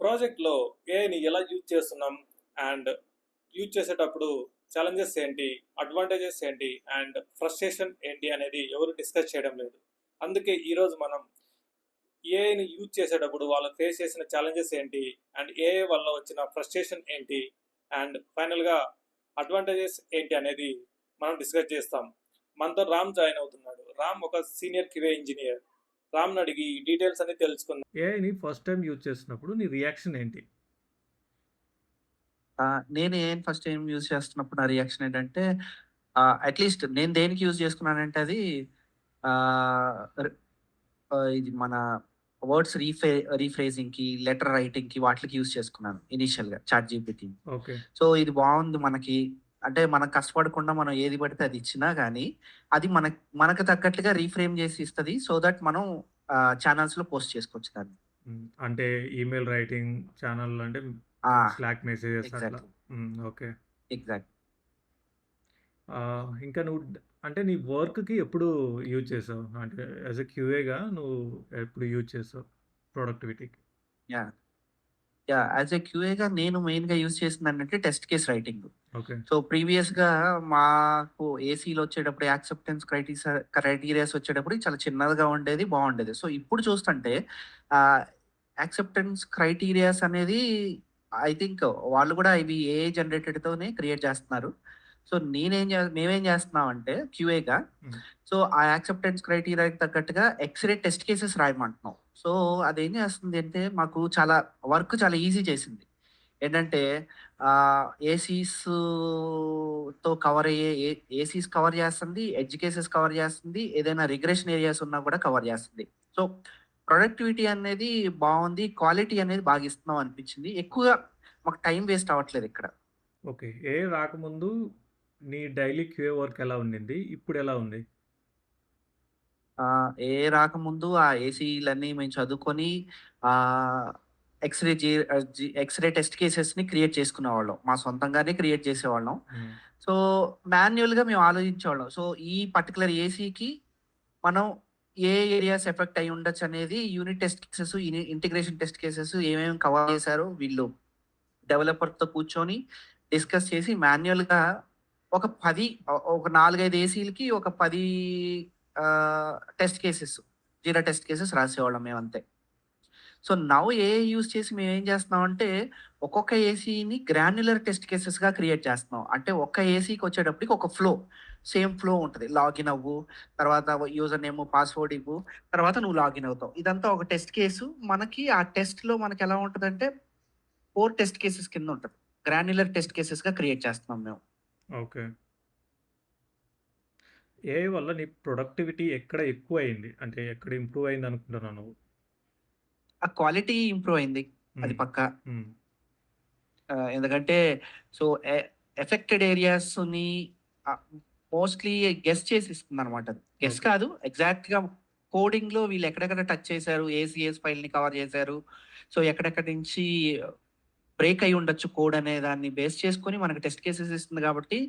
ప్రాజెక్ట్‌లో ఏఐని ఎలా యూజ్ చేస్తున్నాం? అండ్ యూజ్ చేసేటప్పుడు ఛాలెంజెస్ ఏంటి? అడ్వాంటేజెస్ ఏంటి? అండ్ ఫ్రస్ట్రేషన్ ఏంటి అనేది ఎవరు డిస్కస్ చేయడం లేదు. అందుకే ఈరోజు మనం ఏఐని యూజ్ చేసేటప్పుడు వాళ్ళు ఫేస్ చేసిన ఛాలెంజెస్ ఏంటి? అండ్ ఏఐ వల్ల వచ్చిన ఫ్రస్ట్రేషన్ ఏంటి? అండ్ ఫైనల్‌గా అడ్వాంటేజెస్ ఏంటి అనేది మనం డిస్కస్ చేస్తాం. మనతో రామ్ జాయిన్ అవుతున్నాడు. రామ్ ఒక సీనియర్ క్యూఏ ఇంజినియర్. రామ్‌ని అడిగి ఈ డీటెయిల్స్ అన్ని తెలుసుకుందాం. ఏఐని ఫస్ట్ టైమ్ యూజ్ చేస్తున్నప్పుడు నీ రియాక్షన్ ఏంటి? నేను ఫస్ట్ టైమ్ యూజ్ చేస్తున్నప్పుడు నా రియాక్షన్ ఏంటంటే, అట్‌లీస్ట్ నేను దేనికి యూజ్ చేసుకున్నానంటే అది ఆహ్, ర్ ఇది మన వర్డ్స్ రీఫ్రేజింగ్‌కి, లెటర్ రైటింగ్‌కి వాటిలకి యూజ్ చేసుకున్నాను ఇనీషియల్‌గా చాట్‌జీపీటీని. ఓకే. సో, ఇది బావుంది మనకి. అంటే మనం కష్టపడకుండా మనం ఏది పడితే అది ఇచ్చినా గానీ, అది మనకు తగ్గట్టుగా రీఫ్రేమ్ చేసి ఇస్తది. సో దట్ మనం ఛానల్స్‌లో పోస్ట్ చేసుకోవచ్చు దాన్ని. అంటే ఈమెయిల్ రైటింగ్ ఛానల్ అంటే ఆ! స్లాక్ మెసేజెస్ అట్లా. ఎగ్జాక్ట్‌లీ. ఓకే. ఎగ్జాక్ట్. ఇంకా నువ్వు అంటే నీ వర్క్‌కి ఎప్పుడు యూజ్ చేసావు? అంటే యాస్ ఎ క్యూఏగా నువ్వు ఎప్పుడు యూజ్ చేసావు ప్రొడక్టివిటీకి? యాహ్! యాస్ ఎ క్యూఏగా నేను మెయిన్‌గా యూజ్ చేసిందేంటంటే test case writing. Okay. So, ప్రీవియస్‌గా మాకు ఏసీలో వచ్చేటప్పుడు యాక్సెప్టెన్స్ క్రైటీరియాస్ వచ్చేటప్పుడు చాలా చిన్నదిగా ఉండేది, బావుండేది. సో, ఇప్పుడు చూస్తుంటే ఆహ్, యాక్సెప్టెన్స్ క్రైటీరియాస్ అనేది ఐ థింక్ వాళ్ళు కూడా ఇవి ఏఐ జనరేటెడ్‌తోనే క్రియేట్ చేస్తున్నారు. సో, మేమేం చేస్తున్నామంటే క్యూఏగా హ్మ్. సో, ఆ యాక్సెప్టెన్స్ క్రైటీరియాకి తగ్గట్టుగా ఎక్స్‌రే టెస్ట్ కేసెస్ రాయమంటున్నాం. సో, అదేం చేస్తుంది అంటే మాకు చాలా వర్క్ చాలా ఈజీ చేసింది. ఏంటంటే ఏసీస్‌తో కవర్ అయ్యే ఏసీస్ కవర్ చేస్తుంది, ఎడ్జ్ కేసెస్ కవర్ చేస్తుంది, ఏదైనా రిగ్రెషన్ ఏరియాస్ ఉన్నా కూడా కవర్ చేస్తుంది. సో, ప్రొడక్టివిటీ అనేది బావుంది. క్వాలిటీ అనేది బాగా ఇస్తున్నాం అనిపించింది. ఎక్కువగా మాకు టైం వేస్ట్ అవ్వట్లేదు ఇక్కడ. ఓకే. ఏఐ రాకముందు నీ డైలీ క్యూఏ వర్క్ ఎలా ఉండింది? ఇప్పుడెలా ఉంది? ఏఐ రాకముందు ఆ ఏసీలన్నీ మేము చదువుకొని ఆహ్, ఎక్స్‌రే జే ఎక్స్‌రే టెస్ట్ కేసెస్‌ని క్రియేట్ చేసుకునేవాళ్ళం. మా సొంతంగానే క్రియేట్ చేసేవాళ్ళం. హ్మ్. సో, మాన్యుయల్‌గా మేము ఆలోచించేవాళ్ళం. సో, ఈ పర్టిక్యులర్ ఏసీకి మనం ఏ ఏరియాస్ ఎఫెక్ట్ అయ్యి ఉండొచ్చనేది unit test cases, integration test cases ఏమేమి కవర్ చేశారో వీళ్ళు డెవలపర్‌తో కూర్చొని డిస్కస్ చేసి మాన్యుయల్‌గా ఒక 4, 5 ఏసీలకి ఒక 10 test cases, Jira test cases రాసేవాళ్ళం మేమంతే. సో, నౌ ఏఐ యూజ్ చేసి మేమేం చేస్తున్నామంటే, ఒక్కొక్క ఏసీని గ్రాన్యులర్ టెస్ట్ కేసెస్‌గా క్రియేట్ చేస్తున్నాం. అంటే ఒక్క ఏసీకొచ్చేటప్పటికి ఒక సేమ్ ఫ్లో ఉంటది. లాగిన్ అవ్వు, తర్వాత యూజర్ నేమ్, పాస్వర్డ్ ఇవ్వు, తర్వాత నువ్వు లాగిన్ అవుతావు. ఇదంతా ఒక టెస్ట్ కేసు. మనకి ఆ టెస్ట్‌లో మనకెలా ఉంటదంటే 4 టెస్ట్ కేసెస్ కింద ఉంటది. గ్రాన్యులర్ టెస్ట్ కేసెస్‌గా క్రియేట్ చేస్తున్నాం మేము. ఓకే. ఏఐ వల్ల నీ ప్రొడక్టివిటీ ఎక్కడ ఎక్కువయింది? అంటే ఎక్కడ ఇంప్రూవ్ అయిందనుకుంటున్నావు నువ్వు? ఆ క్వాలిటీ ఇంప్రూవ్ అయింది. అది హ్మ్. పక్కా. హ్మ్. ఎందుకంటే సో, ఎఫెక్టెడ్ ఏరియాస్‌ని ఆహ్, మోస్ట్‌లీ గెస్ చేసి ఇస్తుందనమాట అది. Guess okay. కాదు ఎగ్జాక్ట్‌గా కోడింగ్‌లో వీళ్ళు ఎక్కడెక్కడ టచ్ చేశారు, ఏ సీఎస్ ఫైల్‌ని కవర్ చేశారు. సో, ఎక్కడెక్కడి నుంచి బ్రేక్ అయ్యి ఉండొచ్చు కోడ్ అనే దాన్ని బేస్ చేసుకొని మనకు టెస్ట్ కేసెస్ ఇస్తుంది కాబట్టి,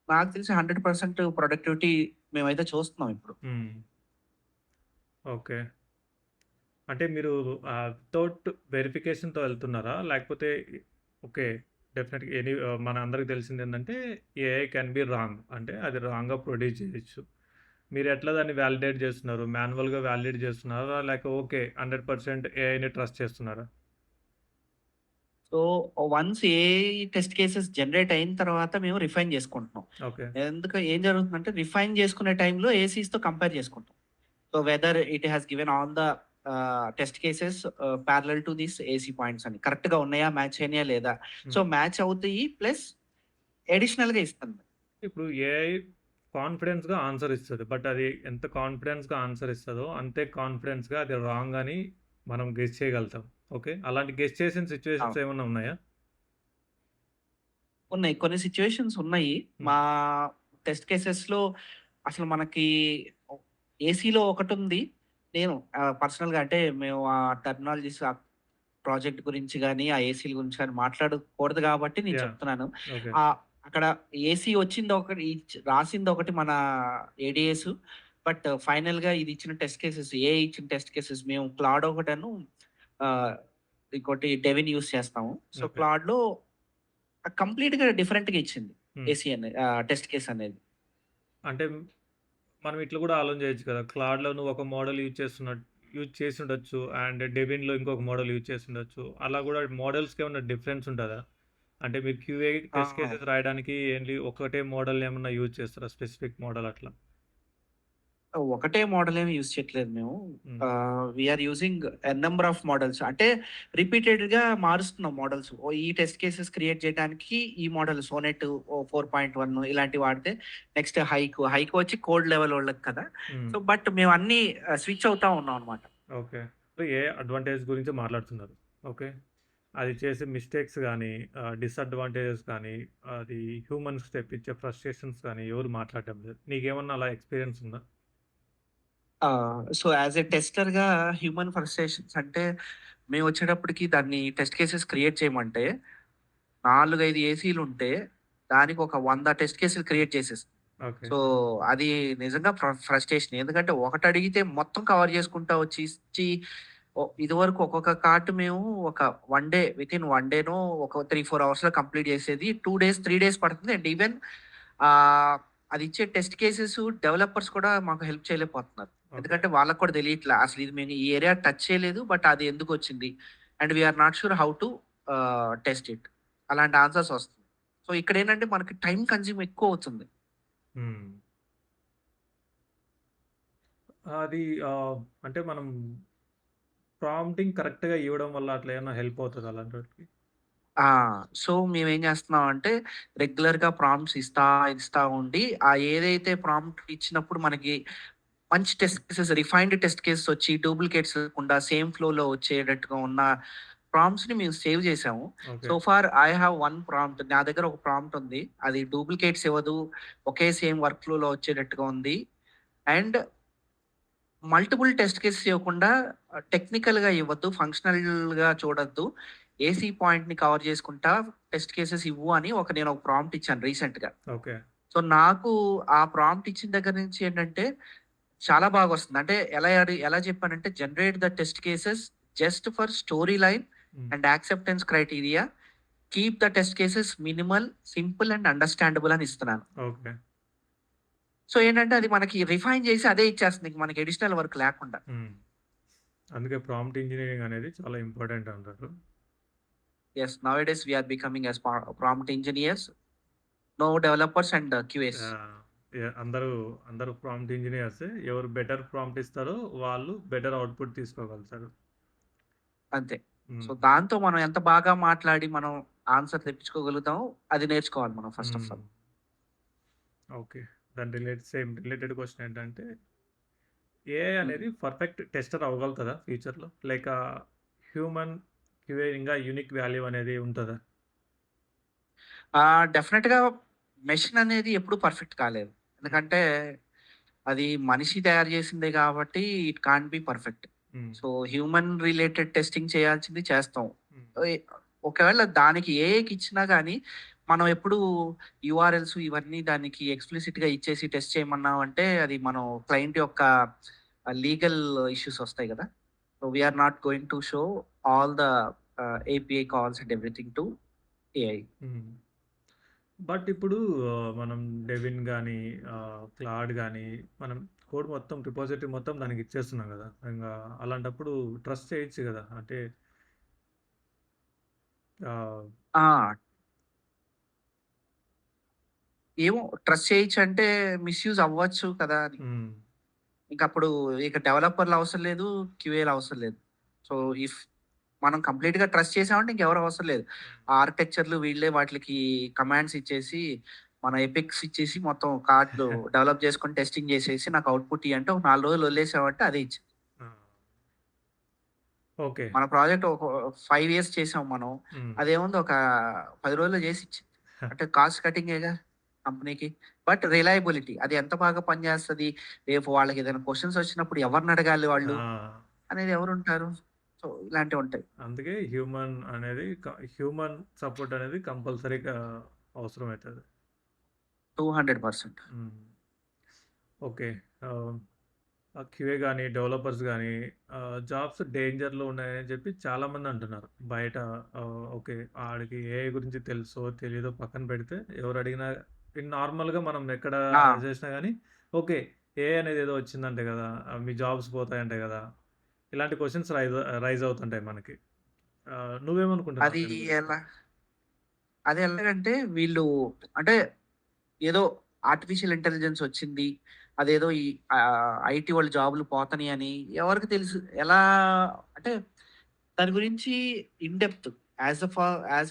నాకు తెలిసి 100% ప్రొడక్టివిటీ మేమైతే చూస్తున్నాం ఇప్పుడు. హ్మ్. ఓకే. అంటే మీరు వితౌట్ వెరిఫికేషన్‌తో వెళ్తున్నారా? లేకపోతే ఓకే. డెఫినెట్‌గా మన అందరికి తెలిసిందేందంటే ఏఐ క్యాన్ బి రాంగ్. అంటే అది రాంగ్‌గా ప్రొడ్యూస్ చేయొచ్చు. మీరెట్లా దాన్ని వాలిడేట్ చేస్తున్నారు? మాన్యువల్‌గా వాలిడేట్ చేస్తున్నారా? లేక ఓకే. 100% ఏఐని ట్రస్ట్ చేస్తున్నారా? So, once AI test cases generate అయిన తర్వాత మేము రిఫైన్ చేసుకుంటున్నాం. ఓకే. ఏం జరుగుతుందంటే రిఫైన్ చేసుకునే టైంలో ఏసీస్‌తో కంపేర్ చేసుకుంటాం. So, whether it has given all the test cases parallel to this AC points అని. కరెక్ట్‌గా ఉన్నాయా? మ్యాచ్ అయినాయా? లేదా? సో, హ్మ్. మ్యాచ్ అవుతాయి ప్లస్ అడిషనల్‌గా ఇస్తుంది. ఇప్పుడు ఏఐ కాన్ఫిడెన్స్‌గా ఆన్సర్ ఇస్తది. బట్ అది ఎంత కాన్ఫిడెన్స్‌గా ఆన్సర్ ఇస్తదో, అంతే కాన్ఫిడెన్స్‌గా అది రాంగ్ అని మనం గెస్ చేయగలుగుతాం. ఓకే. అలాంటి గెస్ చేసిన సిట్యుయేషన్స్ అవును. ఏమన్నా ఉన్నాయా? ఉన్నాయి. కొన్ని సిట్యుయేషన్స్ ఉన్నాయి. హ్మ్. మా టెస్ట్ కేసెస్‌లో అసలు మనకి ఒ ఏసీలో ఒకటుంది. నేను పర్సనల్‌గా అంటే మేము ఆ టెర్మినాలజీస్ ప్రాజెక్ట్ గురించి గాని, ఆ ఏసీల గురించి గాని మాట్లాడకూడదు గాబట్టి నేను యాహ్! చెప్తున్నాను. ఓకే. అక్కడ ఏసీ వచ్చిందొకటి రాసిందొకటి మన ఏడీఎస్. బట్ ఫైనల్‌గా ఇది ఇచ్చిన టెస్ట్ కేసెస్ ఏఐ ఇచ్చిన టెస్ట్ కేసెస్ మేము క్లౌడ్ ఒకటను ఆహ్, ఇంకోటి డెవిన్ యూజ్ చేస్తాము. So okay. క్లాడ్‌లో కంప్లీట్‌గా డిఫరెంట్‌గా ఇచ్చింది. హ్మ్. ఏసీ అనేది టెస్ట్ కేస్ అనేది. అంటే మనం ఇట్లా గూడా ఆలోచన చేయొచ్చు కదా! క్లాడ్‌లో నువ్వు ఒక మోడల్ యూజ్ చేసుండొచ్చు. అండ్ డెబిన్‌లో ఇంకొక మోడల్ యూజ్ చేసుండొచ్చు. అలా గూడా మోడల్స్‌కేమన్నా డిఫరెన్స్ ఉంటదా? అంటే మీరు క్యూఏ ఆ! టెస్ట్ కేసెస్ రాయడానికి ఏంటి ఒకటే మోడల్ ఏమన్నా యూజ్ చేస్తారా? స్పెసిఫిక్ మోడల్ అట్లా? ఒకటే మోడల్ ఏమి యూజ్ చేయట్లేదు మేము. Hmm. We are using number of models. అంటే రిపీటెడ్‌గా మారుస్తున్నాం మోడల్స్. ఈ టెస్ట్ కేసెస్ క్రియేట్ చేయడానికి ఈ మోడల్ సోనెట్ 4.1 ఇలాంటివి వాడితే నెక్స్ట్ హైకు వచ్చి కోడ్ లెవెల్ వాళ్ళకి కదా! హ్మ్. సో, బట్ మేము అన్నీ స్విచ్ అవుతా ఉన్నాం అన్నమాట. ఓకే. ఏ అడ్వాంటేజ్ గురించి మాట్లాడుతున్నారు. ఓకే. అది చేసే మిస్టేక్స్ గానీ, డిసడ్వాంటేజెస్ కానీ, అది హ్యూమన్స్‌కి తెప్పించే ఫ్రస్ట్రేషన్స్ కానీ ఎవరు మాట్లాడడం లేదు. నీకేమన్నా అలా ఎక్స్‌పీరియన్స్ ఉందా? సో, యాస్ ఎ టెస్టర్‌గా హ్యూమన్ ఫ్రస్ట్రేషన్స్ అంటే మేమొచ్చేటప్పటికి దాన్ని టెస్ట్ కేసెస్ క్రియేట్ చేయమంటే 4, 5 ఏసీలుంటే దానికి ఒక 100 టెస్ట్ కేసులు క్రియేట్ చేసేస్తాం. ఓకే. సో, అది నిజంగా ఫ్రస్ట్రేషన్. ఎందుకంటే ఒకటడిగితే మొత్తం కవర్ చేసుకుంటా వచ్చి ఇచ్చి ఇదివరకు ఒక్కొక్క కార్ట్ మేము ఒక 1 డే వితిన్ 1 డేనో ఒక 3, 4 అవర్స్‌లో కంప్లీట్ చేసేది. 2 డేస్, 3 డేస్ పడుతుంది. అండ్ ఈవెన్ ఆహ్, అది ఇచ్చే టెస్ట్ కేసెస్ డెవలపర్స్ కూడా మాకు హెల్ప్ చేయలేకపోతున్నారు. ఓకే. ఎందుకంటే వాళ్ళకి కూడా తెలియట్లా. అసలు ఇది మేము ఈ ఏరియా టచ్ చేయలేదు. బట్ అది ఎందుకొచ్చింది? And we are not sure how to test it. అలాంటి ఆన్సర్స్ వస్తున్నాయి. సో, ఇక్కడేంటంటే మనకి టైమ్ కన్జ్యూమ్ ఎక్కువవుతుంది. హ్మ్. అది అంటే మనం ప్రాంప్టింగ్ కరెక్ట్‌గా ఇవ్వడం వల్ల అట్లా ఏమన్నా హెల్ప్ అవుతదా అలాంటి వాటికి? ఆ! సో, మేమేం జేస్తున్నామంటే రెగ్యులర్‌గా ప్రాంప్ట్స్ ఇస్తా ఉండి ఏదైతే ప్రాంప్ట్ ఇచ్చినప్పుడు మనకి మంచి test cases refined test cases వచ్చి డూప్లికేట్స్ లేకుండా సేమ్ ఫ్లోలో వచ్చేటట్టుగా ఉన్న ప్రాంప్ట్స్‌ని మేము సేవ్ జేసాము. Okay. So far I have 1 prompt. నా దగ్గర ఒక ప్రాంప్ట్ ఉంది. అది డూప్లికేట్స్ ఇవ్వదు. ఒకే సేమ్ వర్క్ ఫ్లోలో వచ్చేటట్టుగా ఉంది. అండ్ మల్టిపుల్ టెస్ట్ కేసెస్ ఇవ్వకుండా టెక్నికల్‌గా ఇవ్వద్దు. ఫంక్షనల్‌గా చూడొద్దు. ఏసీ పాయింట్‌ని కవర్ చేసుకుంటా టెస్ట్ కేసెస్ ఇవ్వు అని నేను ఒక ప్రాంప్ట్ ఇచ్చాను రీసెంట్‌గా. ఓకే. సో, నాకు ఆ ప్రాంప్ట్ ఇచ్చిన దగ్గర నుంచి ఏంటంటే చాలా బాగొస్తుంది. అంటే ఎలా చెప్పానంటే generate the test cases just for story line hmm. And acceptance criteria. Keep the test cases minimal, simple and understandable అని ఇస్తున్నాను. ఓకే. సో, ఏంటంటే అది మనకి రిఫైన్ చేసి అదే ఇచ్చేస్తుంది. ఇంక మనకి అడిషనల్ వర్క్ లేకుండా. హ్మ్. అందుకే ప్రాంప్ట్ ఇంజినీరింగ్ అనేది చాలా ఇంపార్టెంట్ అంటారు. Yes. Nowadays we are becoming as prompt engineers. No developers and QAs. Yeah! అందరూ ప్రాంప్ట్ ఇంజినీర్సే. ఎవరు బెటర్ ప్రాంప్ట్ ఇస్తారో వాళ్ళు బెటర్ ఔట్‌పుట్ తీసుకోగలుగుతారు. అంతే. సో, హ్మ్. దాంతో మనం ఎంత బాగా మాట్లాడి మనం ఆన్సర్ తెప్పించుకోగలుగుతామో అది నేర్చుకోవాలి మనం ఫస్ట్ ఆఫ్ హ్మ్. ఆల్. ఓకే. దాని రిలేటెడ్ క్వెషన్ ఏంటంటే ఏఐ హ్మ్. అనేది పర్ఫెక్ట్ టెస్టర్ అవ్వగలుగుతదా ఫ్యూచర్‌లో? లేక హ్యూమన్ క్యూఏ ఇంగా యూనిక్ వాల్యూ అనేది ఉంటదా? డెఫినిట్‌గా మెషిన్ అనేది ఎప్పుడు పర్ఫెక్ట్ కాలేదు. హ్మ్. ఎందుకంటే అది మనిషి తయారు చేసిందే కాబట్టి ఇట్ కాంట్ బి పర్ఫెక్ట్. హ్మ్. సో, హ్యూమన్ రిలేటెడ్ టెస్టింగ్ చేయాల్సింది చేస్తాం. హ్మ్. ఎ ఒకవేళ దానికి ఏఐకి ఇచ్చినా గాని మనం ఎప్పుడు యూఆర్ఎల్స్ ఇవన్నీ దానికి ఎక్స్‌ప్లిసిట్‌గా ఇచ్చేసి టెస్ట్ చేయమన్నామంటే అది మనం క్లయింట్ యొక్క లీగల్ ఇష్యూస్ వస్తాయి గదా! So, we are not going to show all the API calls and everything to AI. Hmm. But ఇప్పుడు మనం డెవిన్ గానీ, క్లాడ్ గానీ, మనం కోడ్ మొత్తం రిపోజిటరీ మొత్తం దానికి ఇచ్చేస్తున్నాం గదా! ఇంగా అలాంటప్పుడు ట్రస్ట్ చేయొచ్చు గదా! అంటే ఆహ్, ఆ! ఏమో ట్రస్ట్ చేయొచ్చంటే మిస్‌యూజ్ అవ్వచ్చు కదా! అని. హ్మ్. ఇంకప్పుడు ఇక డెవలపర్‌లు అవసరం లేదు. క్యూఏలు అవసరం లేదు. సో, ఇఫ్ మనం కంప్లీట్‌గా ట్రస్ట్ చేసామంటే ఇంకెవరు అవసరం లేదు. హ్మ్. ఆ ఆర్కిటెక్చర్‌లు వీళ్ళే వాటిలకి కమాండ్స్ ఇచ్చేసి, మన ఎపిక్స్ ఇచ్చేసి మొత్తం కార్డ్‌లు డెవలప్ చేసుకొని టెస్టింగ్ చేసేసి నాకు అవుట్‌పుట్ ఇయ్యి అంటే ఒక 4 రోజులు వదిలేసామంటే అదే ఇచ్చిద్ది. ఆ! ఓకే. మన ప్రాజెక్ట్ ఒక 5 ఇయర్స్ చేసాం మనం. హ్మ్. అదేముంది ఒక 10 రోజుల్లో చేసి ఇచ్చింది. అంటే కాస్ట్ కటింగేగా కంపెనీకి. బట్ రిలయబిలిటీ అది ఎంత బాగా పనిచేస్తది. రేపు వాళ్ళకి ఏదైనా క్వెషన్స్ వచ్చినప్పుడు ఎవరిని అడగాలి వాళ్ళు ఆ! అనేది ఎవరుంటారు. సో, ఇలాంటివుంటాయి. అందుకే హ్యూమన్ సపోర్ట్ అనేది కంపల్సరీగా అవసరమైతది. 200% హ్మ్. ఓకే. ఆహ్, క్యూఏ గానీ, డెవలపర్స్ గానీ జాబ్స్ డేంజర్‌లో ఉన్నాయని చెప్పి చాలామంది అంటున్నారు. బయట ఓకే. ఆడికి ఏఐ గురించి తెలుసో, తెలీదో పక్కన పెడితే ఎవరు అడిగినా నార్మల్‌గా మనం ఎక్కడ ఆ! చేసినా గానీ, ఓకే. ఏఐ అనేది ఏదో వచ్చిందంట గదా! మీ జాబ్స్ పోతాయంట గదా! ఇలాంటి క్వెషన్స్ రైజ్ అవుతుంటాయి మనకి. నువ్వేమనుకుంటున్నావు అది దీని గురించి? ఎలా అది ఎలాగంటే వీళ్ళు అంటే ఏదో ఆర్టిఫిషియల్ ఇంటెలిజెన్స్ వచ్చింది. అదేదో ఈ ఐటీ వాళ్ళు జాబ్‌లు పోతన్నాయని ఎవరికి తెలుసు? ఎలా అంటే దాని గురించి in depth as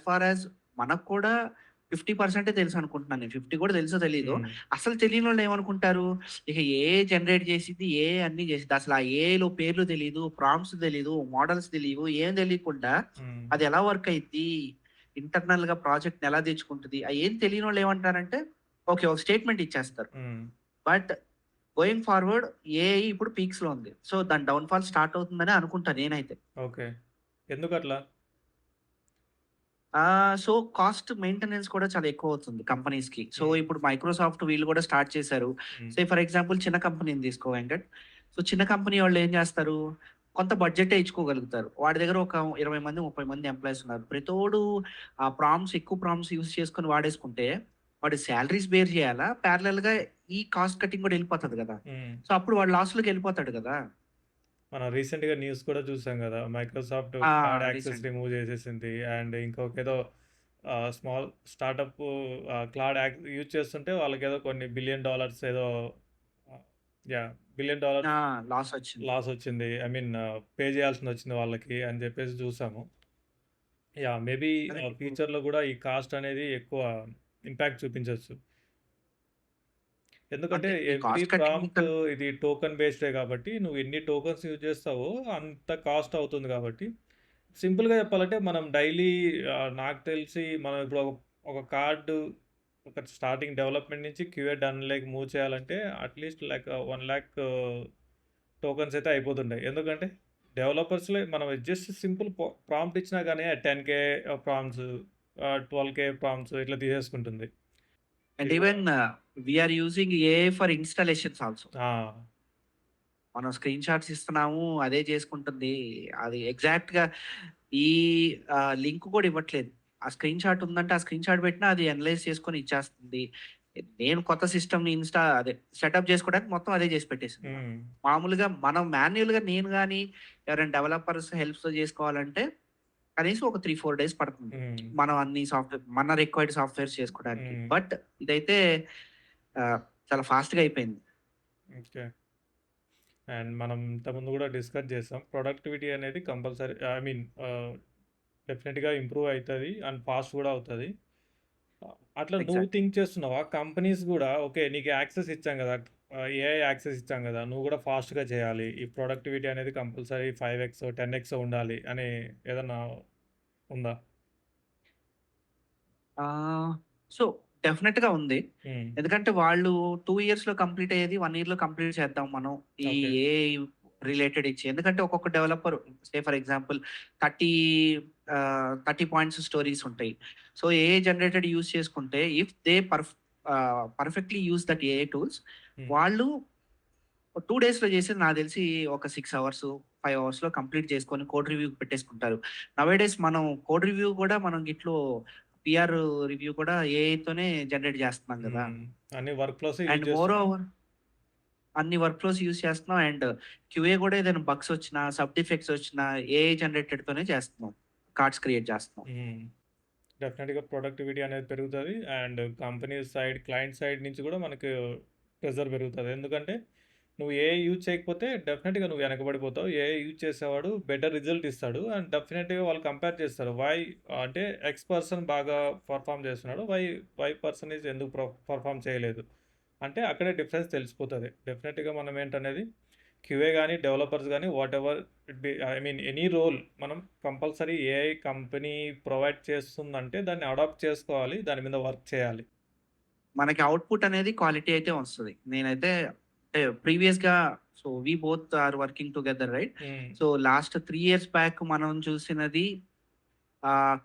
far as మనకు కూడా 50% తెలుసనుకుంటున్నాను నేను. 50 కూడా తెలుసో తెలీదో. హ్మ్. అసలు తెలియనోళ్ళు ఏమనుకుంటారు, ఇక ఏఐ జనరేట్ చేసిద్ది, ఏఐ అన్నీ చేసిద్ది. అసలు ఆ ఏఐలో పేర్లు తెలీదు, ప్రాంప్ట్స్ తెలీదు, మోడల్స్ తెలీవు, ఏం తెలియకుండా హ్మ్. అది ఎలా వర్క్ అయిద్ది, ఇంటర్నల్‌గా ప్రాజెక్ట్‌ని ఎలా తెచ్చుకుంటది, ఏం తెలియనోళ్ళు ఏమంటారంటే, ఓకే. ఒక స్టేట్‌మెంట్ ఇచ్చేస్తారు. హ్మ్. బట్ గోయింగ్ ఫార్వర్డ్ ఏఐ ఇప్పుడు పీక్స్‌లో ఉంది. సో, దాని డౌన్‌ఫాల్ స్టార్ట్ అవుతుందనే అనుకుంటా నేనైతే. ఓకే. ఎందుకట్లా? సో, కాస్ట్ మెయింటెనెన్స్ కూడా చాలా ఎక్కువవుతుంది కంపెనీస్‌కి. సో, హ్మ్. ఇప్పుడు మైక్రోసాఫ్ట్ వీళ్ళు కూడా స్టార్ట్ చేశారు. హ్మ్. ఫర్ ఎగ్జాంపుల్ చిన్న కంపెనీని తీసుకో వెంకట్. సో, చిన్న కంపెనీ వాళ్ళు ఏం చేస్తారు, కొంత బడ్జెటే ఇచ్చుకోగలుగుతారు. వాడి దగ్గర ఒక 20 మంది, 30 మంది ఎంప్లాయీస్ ఉన్నారు. ప్రతోడు ఆ ఎక్కువ ప్రాంప్ట్స్ యూజ్ చేసుకొని వాడేసుకుంటే, వాడి సాలరీస్ బేర్ చేయాలా? ప్యారలెల్‌గా ఈ కాస్ట్ కటింగ్ కూడా వెళ్ళిపోతది కదా! హ్మ్. సో, అప్పుడు వాడు లాస్‌లోకెళ్ళిపోతాడు కదా! మనం రీసెంట్‌గా న్యూస్ కూడా చూసాం గదా! మైక్రోసాఫ్ట్ ఆ! Card access recent. రిమూవ్ చేసేసింది. అండ్ ఇంకొకేదో స్మాల్ స్టార్టప్ క్లాడ్ యూజ్ చేస్తుంటే వాళ్ళకేదో కొన్ని బిలియన్ డాలర్స్ ఏదో ఆహ్, యాహ్! బిలియన్ డాలర్స్ ఆ! లాసొచ్చింది. లాస్ వచ్చింది. ఐ మీన్ పే చేయాల్సిందొచ్చింది వాళ్ళకి అని చెప్పేసి చూసాము. యాహ్! మేబీ అదే ఇప్పుడు ఫ్యూచర్‌లో గూడా ఈ కాస్ట్ అనేది ఎక్కువ ఇంపాక్ట్ చూపించొచ్చు. ఎందుకంటే అంతే. ఈ ఎవ్రీ కాస్ట్ కటింగ్ ప్రాంప్ట్ ఇది టోకెన్ బేస్డే కాబట్టి నువ్వు ఎన్ని టోకెన్స్ యూజ్ చేస్తావో అంత కాస్ట్ అవుతుంది కాబట్టి సింపుల్‌గా చెప్పాలంటే మనం డైలీ నాకు తెలిసి మనం ఇప్పుడు ఒక కార్డ్ ఒక స్టార్టింగ్ డెవలప్‌మెంట్ నుంచి క్యూఏ డన్ లైక్ మూవ్ చేయాలంటే అట్‌లీస్ట్ లైక్ 1,00,000 టోకెన్స్ అయితే అయిపోతుంటాయి. ఎందుకంటే డెవలపర్స్‌లో మనం జస్ట్ సింపుల్ ప్రాంప్ట్ ఇచ్చినా గానీ 10,000 ప్రాంప్ట్స్ 12,000 ప్రాంప్ట్స్ ఇట్లా తీసేసుకుంటుంది. And QA even we are using AI for installations also. ఆ! మనం స్క్రీన్ షాట్స్ ఇస్తున్నాము. అదే చేసుకుంటుంది. అది ఎగ్జాక్ట్‌గా ఈ లింక్ కూడా ఇవ్వట్లేదు. ఆ స్క్రీన్ షాట్ ఉందంటే, ఆ స్క్రీన్ షాట్ పెట్టినా అది అనలైజ్ చేసుకొని ఇచ్చేస్తుంది. నేను కొత్త సిస్టమ్‌ని సెటప్ చేసుకోవడానికి మొత్తం అదే చేసి పెట్టేసింది నాకు. హ్మ్. మామూలుగా మనం మాన్యుయల్‌గా నేను గాని, ఎవరైనా డెవలపర్స్ హెల్ప్‌తో చేసుకోవాలంటే కనీసం ఒక 3, 4 డేస్ పడుతుంది. హ్మ్. మనం అన్ని మన రిక్వైర్డ్ సాఫ్ట్‌వేర్స్ చేసుకోవడానికి. హ్మ్. బట్ ఇదైతే ఆహ్, చాలా ఫాస్ట్‌గా అయిపోయింది. ఓకే. అండ్ మనం ఇంతకుముందు గూడా డిస్కస్ చేసాం. ప్రొడక్టివిటీ అనేది కంపల్సరీ ఐ మీన్ డెఫినెట్‌గా ఇంప్రూవ్ అయితది. అండ్ ఫాస్ట్ గూడా అవుతది. అట్లా నువ్వు ఎగ్జాక్ట్‌లీ. థింక్ చేస్తున్నావా? కంపెనీస్ గూడా ఓకే. నీకు యాక్సెస్ ఇచ్చాం గదా! ఏఐ యాక్సెస్ ఇచ్చాం గదా! నువ్వు గూడా ఫాస్ట్‌గా చేయాలి. ఈ ప్రొడక్టివిటీ అనేది కంపల్సరీ 5 10 ఉండాలి అని ఏదన్నా ఉందా? ఆహ్, సో, డెఫినిట్‌గా ఉంది. హ్మ్. ఎందుకంటే వాళ్ళు 2 ఇయర్స్‌లో కంప్లీట్ అయ్యేది 1 ఇయర్‌లో కంప్లీట్ చేద్దాం మనం. ఈ ఓకే. ఏఐ రిలేటెడ్ ఇచ్చి. ఎందుకంటే ఒక్కొక్క developer for example 30 30 points stories ఉంటాయి. సో, ఏఐ జనరేటెడ్ యూజ్ చేసుకుంటే if they perfectly use that AI tools హ్మ్. వాళ్ళు 2 డేస్‌లో చేసేది నాకు తెలిసి ఒక 6 అవర్స్, 5 అవర్స్‌లో కంప్లీట్ చేసుకొని కోడ్ రివ్యూకి పెట్టేసుకుంటారు. నౌ-ఏ-డేస్ మనం కోడ్ రివ్యూ కూడా మనం గిట్లో పీఆర్ రివ్యూ కూడా ఏఐతోనే జనరేట్ చేస్తున్నాం గదా! హ్మ్. అన్ని work flows and use more చేస్తున్నాం. ఓవర్ అన్ని వర్క్ ఫ్లోస్ యూజ్ చేస్తున్నాం. అండ్ క్యూఏ కూడా ఏదైనా బగ్స్ వచ్చినా, సబ్ డిఫెక్ట్స్ వచ్చినా ఏఐ జనరేటెడ్‌తోనే చేస్తున్నాం. కార్డ్స్ క్రియేట్ చేస్తున్నాం. హ్మ్. డెఫినెట్‌గా ప్రొడక్టివిటీ అనేది పెరుగుతది. And company side, client side నుంచి గూడా మనకు ప్రెషర్ పెరుగుతది. ఎందుకంటే నువ్వు ఏఐ యూజ్ చేయకపోతే డెఫినెట్‌గా నువ్వు వెనకబడిపోతావు. ఏఐ యూజ్ చేసేవాడు బెటర్ రిజల్ట్ ఇస్తాడు. అండ్ డెఫినెట్‌గా వాళ్ళు కంపేర్ చేస్తారు. అంటే ఎక్స్ పర్సన్ బాగా పెర్ఫార్మ్ చేస్తున్నాడు. వై పర్సన్ ఈజ్ ఎందుకు పెర్ఫార్మ్ చేయలేదు. అంటే అక్కడే డిఫరెన్స్ తెలిసిపోతది. డెఫినెట్‌గా మనం ఏంటనేది క్యూఏ గాని, డెవలపర్స్ గాని whatever it be I mean any role మనం కంపల్సరీ ఏఐ కంపెనీ ప్రొవైడ్ చేస్తుందంటే దాన్ని అడాప్ట్ చేసుకోవాలి. దాని మీద వర్క్ చేయాలి. మనకి అవుట్‌పుట్ అనేది క్వాలిటీ అయితే వస్తది. నేనైతే ప్రీవియస్‌గా we both are working together right. Hmm. So, last 3 years back మనం చూసినది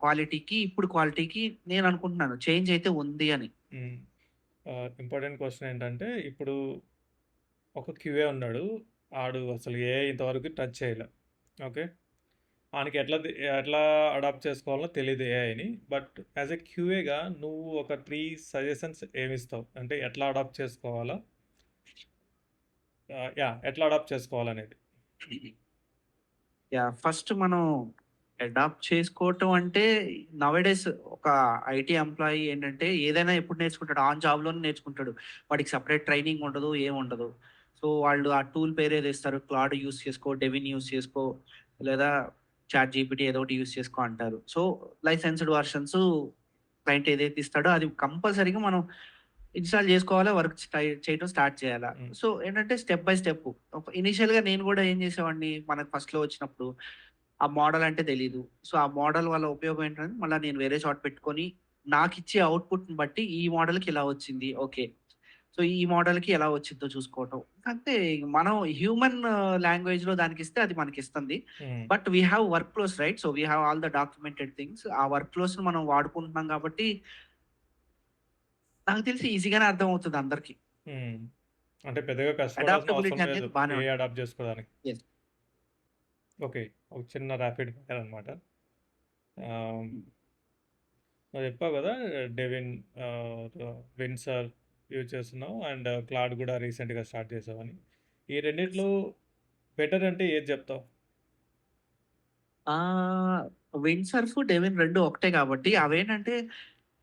క్వాలిటీకి, ఇప్పుడు క్వాలిటీకి నేననుకుంటున్నాను చేంజ్ అయితే ఉంది అని. హ్మ్. ఇంపార్టెంట్ క్వెషన్ ఏంటంటే ఇప్పుడు ఒక క్యూఏ ఉన్నాడు. ఆడు అసలు ఏఐ ఇంతవరకు టచ్ చేయలే. ఓకే. ఆనికి ఎట్లా అడాప్ట్ చేసుకోవాలో తెలీదు ఏఐని. బట్ యాజ్ ఎ క్యూఏగా నువ్వు ఒక 3 సజెషన్స్ ఏమిస్తావు? అంటే ఎట్లా అడాప్ట్ చేసుకోవాలా? ఎట్లా అడాప్ట్ చేసుకోవాలనేది. ఫస్ట్ మనం అడాప్ట్ చేసుకోవటం అంటే నౌఎడేస్ ఒక ఐటీ ఎంప్లాయీ ఏంటంటే ఏదైనా ఎప్పుడు నేర్చుకుంటాడు, ఆన్ జాబ్‌లోనే నేర్చుకుంటాడు. వాడికి సెపరేట్ ట్రైనింగ్ ఉండదు, ఏముండదు. సో, వాళ్ళు ఆ టూల్ పేరేదో ఇస్తారు. క్లాడ్ యూజ్ చేసుకో, డెవిన్ యూజ్ చేసుకో, లేదా చాట్ జీపీటీ ఏదో ఒకటి యూజ్ చేసుకో అంటారు. సో, లైసెన్స్‌డ్ వర్షన్స్ క్లయింట్ ఏదైతే ఇస్తాడో అది కంపల్సరీగా మనం ఇన్‌స్టాల్ చేసుకోవాలా, వర్క్ చేయటం స్టార్ట్ చేయాలా. హ్మ్. సో, ఏంటంటే స్టెప్ బై స్టెప్. ఇనీషియల్‌గా నేను కూడా ఏం చేసేవాడిని, మనకు ఫస్ట్‌లో వచ్చినప్పుడు ఆ మోడల్ అంటే తెలీదు. సో, ఆ మోడల్ వల్ల ఉపయోగం ఏంటంటే మళ్ళా నేను వేరే చోట పెట్టుకొని నాకిచ్చే అవుట్‌పుట్‌ని బట్టి ఈ మోడల్‌కి ఇలా వచ్చింది. ఓకే. సో, ఈ మోడల్‌కి ఎలా వచ్చిద్దో చూసుకోవటం. అంతే, మనం హ్యూమన్ లాంగ్వేజ్‌లో దానికిస్తే అది మనకిస్తుంది. Hmm. But we have workflows right. So, we have all the documented things. ఆ వర్క్ ఫ్లోస్‌ని మనం వాడుకుంటున్నాం కాబట్టి నాకు తెలిసి ఈజీగానే అర్థమవుతది అందరికి. హ్మ్. అంటే పెద్దగా కష్టపడాల్సిన అవసరం అడాప్టబిలిటీ లేదు అనేది బానే ఏఐ ఉంటుంది. అడాప్ట్ చేసుకోవడానికి. యెస్. ఓకే. ఒక చిన్న ర్యాపిడ్ ఫైర్ అనమాట. ఆహ్, నువ్వు చెప్పావు కదా! డెవిన్ విన్సర్ యూజ్ చేస్తున్నావు. అండ్ క్లాడ్ కూడా రీసెంట్‌గా స్టార్ట్ చేసావని. ఈ రెండిట్లో బెటర్ అంటే ఏది చెప్తావు? ఆహ్, విండ్ సర్ఫ్, డెవిన్ 2 ఒకటే కాబట్టి అవేంటంటే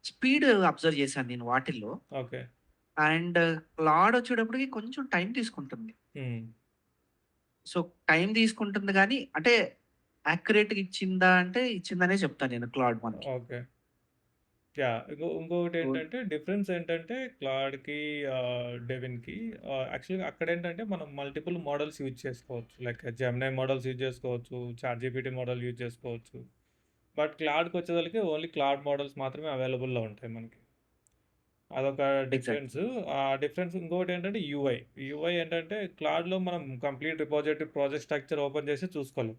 స్పీడ్ అబ్జర్వ్ చేశాను నేను వాటిల్లో. ఓకే. అండ్ క్లాడ్ వచ్చేటప్పటికి కొంచెం టైం తీసుకుంటుంది. హ్మ్. సో, టైం తీసుకుంటుంది గానీ, అంటే యాక్యురేట్‌గా ఇచ్చిందా అంటే ఇచ్చిందనే చెప్తాను నేను క్లాడ్ మనకి. ఓకే. సో, ఇంకొకటేంటంటే డిఫరెన్స్ ఏంటంటే క్లాడ్‌కి డెవిన్‌కి యాక్చువల్‌గా అక్కడేంటంటే మనం మల్టిపుల్ మోడల్స్ యూజ్ చేసుకోవచ్చు. లైక్ జెమినీ మోడల్స్ యూజ్ చేసుకోవచ్చు. చాట్‌జీపీటీ మోడల్ యూజ్ చేసుకోవచ్చు. బట్ క్లాడ్‌కొచ్చేసరికి ఓన్లీ క్లాడ్ మోడల్స్ మాత్రమే అవైలబుల్‌లో ఉంటాయి మనకి. అదొక ఎగ్జాక్ట్‌లీ. డిఫరెన్స్. ఆ డిఫరెన్స్ ఇంకొకటేంటంటే యూఐ. యూఐ ఏంటంటే క్లాడ్‌లో మనం complete repository project structure open చేసి చూసుకోలేం.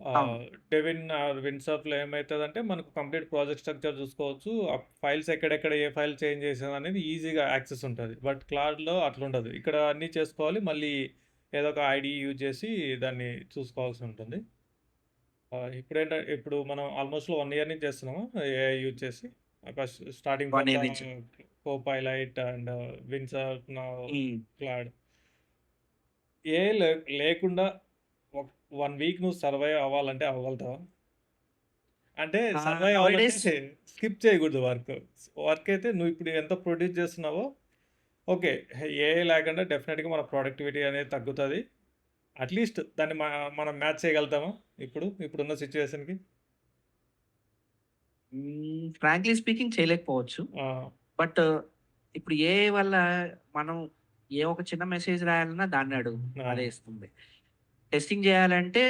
అవును. డెవిన్ ఆర్ విన్సర్ఫ్‌లో ఏమైతదంటే మనకు కంప్లీట్ ప్రాజెక్ట్ స్ట్రక్చర్ చూసుకోవచ్చు. ఆ ఫైల్స్ ఎక్కడెక్కడ ఏ ఫైల్ చేంజ్ చేసామనేది ఈజీగా యాక్సెస్ ఉంటది. బట్ క్లాడ్‌లో అట్లుండదు. ఇక్కడ అన్నీ చేసుకోవాలి. మళ్ళీ ఏదో ఒక ఐడీఈ యూజ్ చేసి దాన్ని చూసుకోవాల్సి ఉంటుంది. ఇప్పుడు మనం ఆల్మోస్ట్ 1 ఇయర్ నుంచి చేస్తున్నాము ఏఐ యూజ్ చేసి. First starting 1 from the year నుంచి. కోపైలట్ అండ్ విన్సర్ఫ్ నౌ హ్మ్. క్లాడ్. ఏఐ లేకుండా ఒక 1 వీక్ నువ్వు సర్వైవ్ అవ్వాలంటే అవ్వగలుగుతావా? అంటే సర్వైవ్ అవ్వాలంటే నౌఎడేస్ స్కిప్ చేయకూడదు వర్క్. వర్క్ అయితే నువ్వు ఇప్పుడు ఎంత ప్రొడ్యూస్ చేస్తున్నావో ఓకే. ఏఐ లేకుండా డెఫినిట్‌గా మన ప్రొడక్టివిటీ అనేది తగ్గుతది. అట్‌లీస్ట్ దాన్ని మనం మ్యాచ్ చేయగలుగుతామా ఇప్పుడున్న సిట్యుయేషన్‌కి? ఫ్రాంక్లీ స్పీకింగ్ చేయలేకపోవచ్చు. ఆ! బట్ ఇప్పుడు ఏఐ వల్ల మనం ఏ ఒక చిన్న మెసేజ్ రాయాలన్నా దాన్ని అడుగు. ఆ! అదే ఇస్తుంది. టెస్టింగ్ చేయాలంటే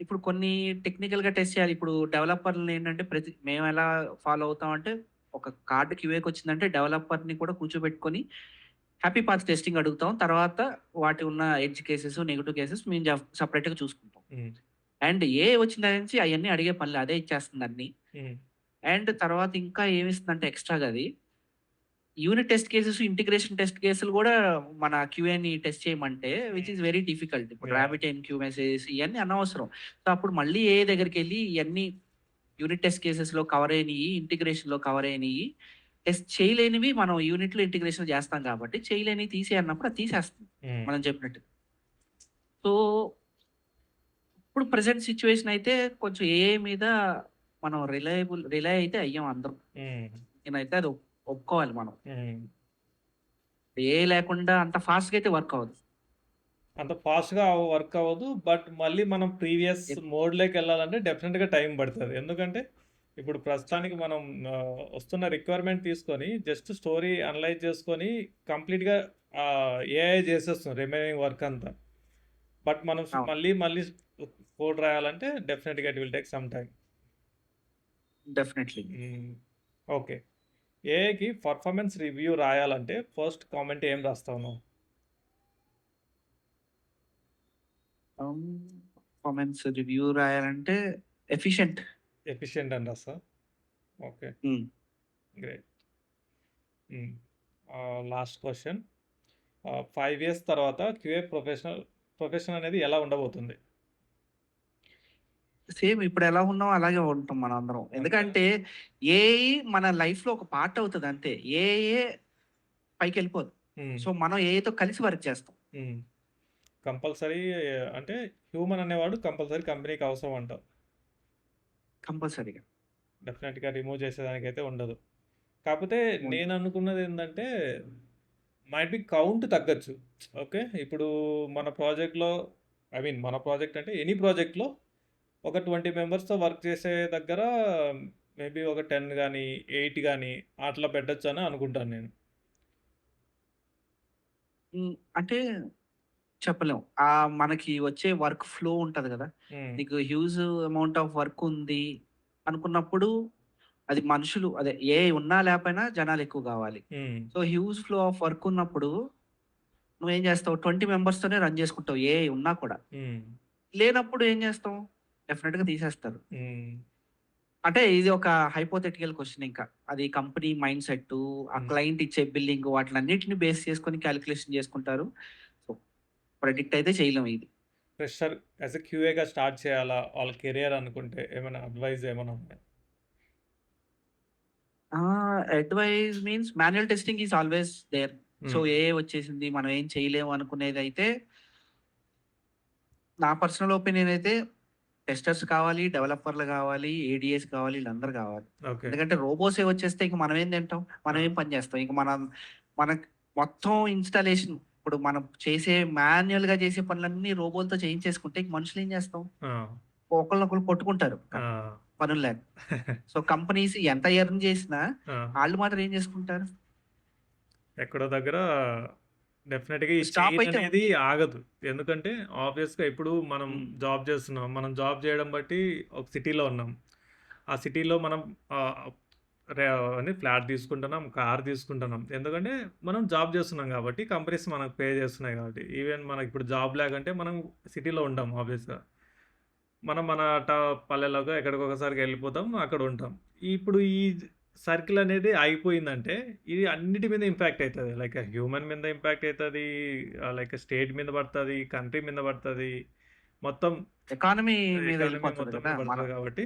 ఇప్పుడు కొన్ని టెక్నికల్‌గా టెస్ట్ చేయాలి. ఇప్పుడు డెవలపర్‌లని ఏంటంటే మేమెలా ఫాలో అవుతామంటే ఒక కార్డ్ క్యూఏకొచ్చిందంటే డెవలపర్‌ని కూడా కూర్చోబెట్టుకొని హ్యాపీ పాత్ టెస్టింగ్ అడుగుతాం. తర్వాత వాటి ఉన్న ఎడ్జ్ కేసెస్, నెగెటివ్ కేసెస్ మేము సెపరేట్‌గా చూసుకుంటాం. హ్మ్. అండ్ ఏఐ వచ్చిన దగ్గర నుంచి అయన్నీ అడిగే పనిలే. అదే ఇచ్చేస్తుంది అన్నీ. హ్మ్. అండ్ తర్వాత ఇంకా ఏమిస్తుందంటే ఎక్స్‌ట్రాగా అది unit test cases, integration test కేసులు గూడా మన క్యూఏని టెస్ట్ చేయమంటే విచ్ హ్మ్. Is very difficult. ఇప్పుడు యాహ్! రాబిట్ ఎంక్యూ మెసేజెస్ ఇయన్నీ అనవసరం. సో, అప్పుడు మళ్ళీ ఏఐ దగ్గరికెళ్ళి ఇయన్నీ యూనిట్ టెస్ట్ కేసెస్‌లో కవర్ అయినియి, ఇంటిగ్రేషన్‌లో కవర్ అయినియి, టెస్ట్ చేయలేనివి మనం యూనిట్‌లో ఇంటిగ్రేషన్ చేస్తాం కాబట్టి, చేయలేనివి తీసేయి అన్నప్పుడు అది తీసేస్తుంది. హ్మ్. మనం చెప్పినట్టు. సో, ఇప్పుడు ప్రెజెంట్ సిట్యుయేషన్ అయితే కొంచెం ఏఐ మీద మనం రిలై అయితే అయ్యాం అందరం. హ్మ్. నేనైతే అది ఒప్పుకోవాలి మనం. హ్మ్. ఏఐ లేకుండా అంత ఫాస్ట్‌గా అయితే వర్క్ అవ్వదు. అంత ఫాస్ట్‌గా వర్క్ అవ్వదు. బట్ మళ్ళీ మనం ప్రీవియస్ ఎప్ మోడ్‌లోకెళ్ళాలంటే డెఫినిట్‌గా టైం పడతది. ఎందుకంటే ఇప్పుడు ప్రస్తుతానికి మనం వస్తున్న రిక్వైర్మెంట్ తీసుకొని జస్ట్ స్టోరీ అనలైజ్ చేసుకొని కంప్లీట్‌గా ఏఐ చేసేస్తుంది రిమైనింగ్ వర్క్ అంతా. బట్ మనం అవును. మళ్ళీ కోడ్ రాయాలంటే డెఫినిట్‌గా it will take some time. Definitely. హ్మ్. ఓకే. ఏఐకి పర్ఫార్మెన్స్ రివ్యూ రాయాలంటే ఫస్ట్ కామెంట్ ఏం రాస్తావు నువ్వు? హ్మ్. పర్ఫార్మెన్స్ రివ్యూ రాయాలంటే ఎఫిషియంట్. ఎఫిషియంట్ అని రాస్తావా? ఓకే. హ్మ్. గ్రేట్. హ్మ్. Last question. 5 ఇయర్స్ తర్వాత క్యూఏ ప్రొఫెషన్ అనేది ఎలా ఉండబోతుంది? సేమ్ ఇప్పుడు ఎలా ఉన్నామో అలాగే ఉంటాం మనందరం. అంతేనా? ఎందుకంటే ఏఐ మన లైఫ్‌లో ఒక పార్ట్ అవుతది అంతే. ఏఐయే పైకెళ్ళిపోదు. హ్మ్. సో, మనం ఏఐతో కలిసి వర్క్ చేస్తాం. హ్మ్. కంపల్సరీ అంటే హ్యూమన్ అనేవాడు కంపల్సరీ కంపెనీకి అవసరం అంటావు. కంపల్సరీగా. డెఫినెట్‌గా రిమూవ్ చేసేదానికైతే ఉండదు. కాపోతే ఉండదు. నేననుకున్నదేందంటే, మైట్ బీ కౌంట్ తగ్గొచ్చు. ఓకే. ఇప్పుడు మన ప్రాజెక్ట్‌లో మన ప్రాజెక్ట్ అంటే ఎనీ ప్రాజెక్ట్‌లో ఒక 20 మెంబర్స్‌తో వర్క్ చేసే దగ్గర మేబీ ఒక 10 గాని, 8 గాని అట్లా పెట్టొచ్చని అనుకుంటాను నేను. అంటే చెప్పలేం. మనకి వచ్చే వర్క్ ఫ్లో ఉంటది గదా! హ్మ్. నీకు హ్యూజ్ అమౌంట్ ఆఫ్ వర్క్ ఉంది అనుకున్నప్పుడు, అది మనుషులు అదే ఏఐ ఉన్నా లేకపోయినా జనాలెక్కువ గావాలి. హ్మ్. So, huge flow of work ఉన్నప్పుడు నువ్వేం జేస్తావు 20 మెంబర్స్‌తోనే రన్ చేసుకుంటావు ఏఐ ఉన్నా కూడా. హ్మ్. లేనప్పుడు ఏం జేస్తాం? డెఫినిట్‌గా తీసేస్తారు. హ్మ్. అంటే ఇది ఒక హైపోథెటికల్ క్వెషన్ ఇంకా. అది కంపెనీ మైండ్ సెట్టు, ఆ హ్మ్. క్లయింట్ ఇచ్చే బిల్లింగ్ వాటిలన్నిటిని బేస్ చేసుకొని కాలిక్యులేషన్ చేసుకుంటారు. సో, ప్రెడిక్ట్ అయితే చేయలేం ఇది. ఫ్రెషర్ యాస్ ఎ క్యూఏగా స్టార్ట్ చేయాలా? వాళ్ళ కెరియర్ అనుకుంటే ఏమైనా అడ్వైస్ ఏమైనా ఉన్నాయా? Advice means manual testing is always there. So, hmm. AI వచ్చేసింది మనం ఏం చేయలేము అనుకునేదైతే నా పర్సనల్ ఒపీనియన్ అయితే టెస్టర్స్ కావాలి, డెవలపర్‌లు గావాలి, ఏడీఎస్ కావాలి, వీళ్ళందరూ గావాలి. ఓకే. ఎందుకంటే రోబోసే వచ్చేస్తే ఇంక మనం ఏం తింటాం? మనం ఆ! ఏం పని జేస్తాం? ఇంక మనకు మొత్తం ఇన్‌స్టాలేషన్ ఇప్పుడు మనం చేసే మాన్యుయల్‌గా చేసే పనులన్నీ రోబోలతో చేయించేసుకుంటే ఇంక మనుషులేం జేస్తాం? ఆ! ఒకళ్ళనొకళ్ళు కొట్టుకుంటారు ఆ! పనులు లేక. సో, కంపెనీస్ ఎంత ఎర్న్ చేసినా ఆ! ఆళ్ళు మాత్రం ఏం చేసుకుంటారు? ఎక్కడో దగ్గర డెఫినెట్‌గా ఈ స్టాప్ చైన్ అయితే అనేది ఉంది. ఆగదు. ఎందుకంటే ఆబ్వియస్‌గా ఇప్పుడు మనం హ్మ్. జాబ్ చేస్తున్నాం. మనం జాబ్ చేయడం బట్టి ఒక సిటీలో ఉన్నాం. ఆ సిటీలో మనం ఆహ్, రే అని ఫ్లాట్ తీసుకుంటున్నాం, కార్ తీసుకుంటున్నాం. ఎందుకంటే మనం జాబ్ చేస్తున్నాం కాబట్టి కంపెనీస్ మనకు పే చేస్తున్నాయి కాబట్టి. ఈవెన్ మనకి ఇప్పుడు జాబ్ లేకంటే మనం సిటీలో ఉంటాం ఆబ్వియస్‌గా. మనం మన పల్లెల్లోకో ఎక్కడికో ఒకసారికి వెళ్ళిపోతాం. అక్కడ ఉంటాం. ఇప్పుడు ఈ సర్కిల్ అనేది ఆగిపోయిందంటే, ఇది అన్నిటి మీద ఇంపాక్ట్ అయితది. లైక్ హ్యూమన్ మీద ఇంపాక్ట్ అయితది. లైక్ స్టేట్ మీద పడతది. కంట్రీ మీద పడతది. మొత్తం ఎకానమీ మీద ఎకానమీ ఎళ్ళిపోతది మొత్తం గదా! మీద పడతది కాబట్టి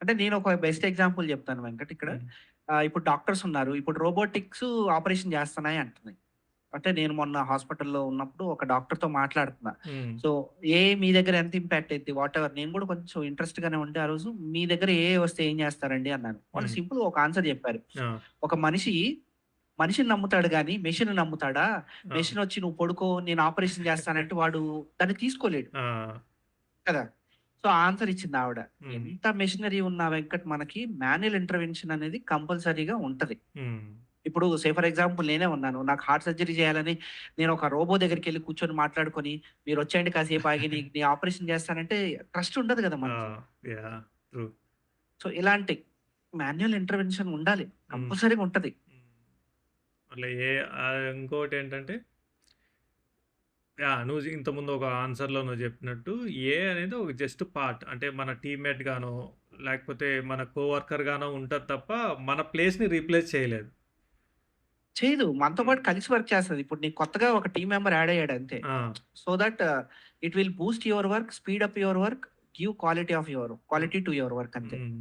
అంటే నేను ఒక బెస్ట్ ఎగ్జాంపుల్ చెప్తాను వెంకట్ ఇక్కడ. హ్మ్. ఇప్పుడు డాక్టర్స్ ఉన్నారు. ఇప్పుడు రోబోటిక్స్ ఆపరేషన్ చేస్తున్నాయి అంటున్నాయి. అంటే నేను మొన్న హాస్పిటల్‌లో ఉన్నప్పుడు ఒక డాక్టర్‌తో మాట్లాడుతున్నా. హ్మ్. సో, మీ దగ్గర ఎంత ఇంపాక్ట్ అయిద్ది? వాటెవర్ నేను కూడా కొంచెం ఇంట్రెస్ట్‌గానే ఉండే ఆ రోజు. మీ దగ్గర వస్తే ఏం చేస్తారండి అన్నాను. వాళ్ళు హ్మ్. సింపుల్‌గా ఒక ఆన్సర్ చెప్పారు. ఆ! ఒక మనిషిని నమ్ముతాడు గానీ మెషిన్‌ని నమ్ముతాడా? ఆ! మెషిన్ వచ్చి నువ్వు పడుకో నేను ఆపరేషన్ చేస్తానంటే వాడు దాన్ని తీసుకోలేడు ఆ! కదా! సో, ఆన్సర్ ఇచ్చిందావిడ. హ్మ్. ఎంత మెషినరీ ఉన్నా వెంకట్ మనకి మాన్యుయల్ ఇంటర్వెన్షన్ అనేది కంపల్సరీగా ఉంటది. హ్మ్. ఇప్పుడు ఫర్ ఎగ్జాంపుల్ నేనే ఉన్నాను. నాకు హార్ట్ సర్జరీ చేయాలని నేను ఒక రోబో దగ్గరికెళ్లి కూర్చొని మాట్లాడుకొని, మీరొచ్చేయండి కాసేపు ఆగి నీ ఆపరేషన్ చేస్తానంటే ట్రస్ట్ ఉండదు గదా ఆ! మనకి. యాహ్! ట్రూ. సో, ఇలాంటి మాన్యుయల్ ఇంటర్వెన్షన్ ఉండాలి. హ్మ్. కంపల్సరీగా ఉంటది. హ్మ్. మళ్ళీ ఇంకోటేంటంటే యాహ్! నువ్వు ఇంతకుముందు ఒక ఆన్సర్‌లో నువ్వు చెప్పినట్టు ఏఐ అనేది ఒక జస్ట్ పార్ట్. అంటే మన టీమ్‌మేట్ గానో, లేకపోతే మన కోవర్కర్ గానో ఉంటది తప్ప, మన ప్లేస్‌ని రీప్లేస్ చేయలేదు. చేయదు. మనతో హ్మ్. పాటు కలిసి వర్క్ చేస్తది. ఇప్పుడు నీకు కొత్తగా ఒక టీమ్ మెంబర్ యాడ్ అయ్యాడు అంతే. ఆ! So that it will Boost your work, speed up your work, give quality హ్మ్. టు యువర్ వర్క్ అంతే. హ్మ్.